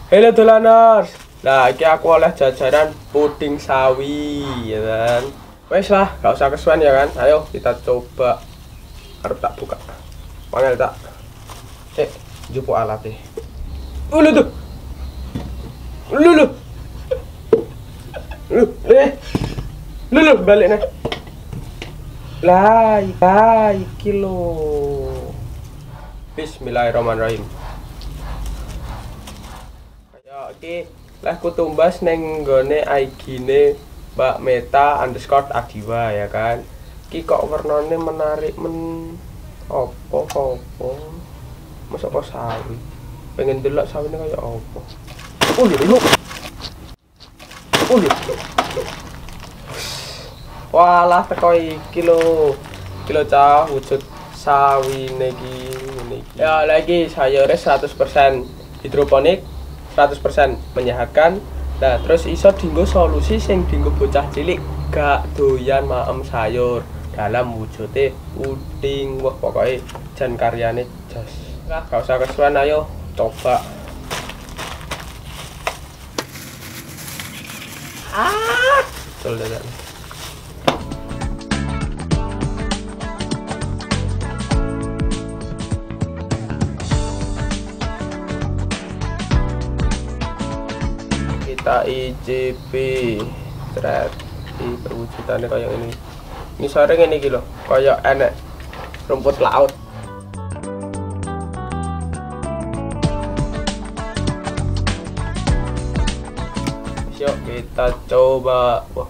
Halo dolaners. Nah, iki aku oleh jajanan puding sawi ya kan. Wes lah, gak usah kesuwen ya kan. Ayo kita coba. Harus tak buka. Panggil tak. Jupuk alatnya. Lu tuh. Lu. Lu balik nih. Lah, iki lho. Bismillahirrahmanirrahim. Ya, iki lah ku tumbas neng nggone IG-ne Mbak Meta underscore Adiwa ya kan. Iki kok warnane menarik opo. Masa kok sawi. Pengen delok sawine kaya opo. Lho. Walah teko iki lho. Iki lho cah wujud sawine iki ngene iki. Ya lagi sayure 100% hidroponik, 100% menyehatkan. Nah, terus iso dinggo solusi sing dinggo bocah cilik gak doyan maem sayur dalam wujude puding. Wah, pokoknya jan karyane jos. Nah, gak usah kesuwen, ayo coba. Betul deh. Kita ICP thread di perwujudannya kayak ini. Ini sore ini gitu, kayak enak rumput laut. Yuk kita coba. Wah.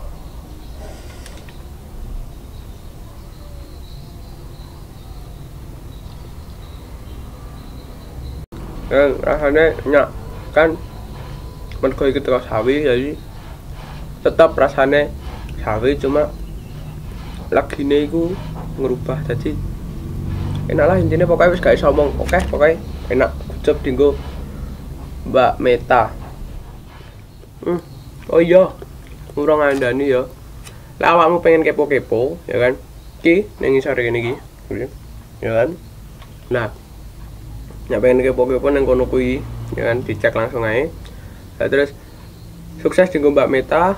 Rasanya nyak kan mergo iki terus sawi, jadi tetap rasanya sawi, cuma lagine iku ngerubah jadi enak lah. Intinya pokoknya wis gak iso omong. Oke, pokoknya enak gujeb dinggo Mbak Meta. Oh iya, urung ngandani ya. Lah awakmu pengen kepo-kepo ya kan, iki ning ngisor kene iki ya kan. Nah, nek pengen kepo-kepo nang kono kuwi ya kan, dicek langsung ae. Nah, terus sukses di Mbak Meta,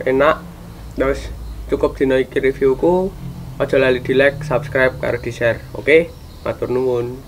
enak. Terus cukup dino iki reviewku. Aja lali di like, subscribe, karo di share. Oke, matur nuwun.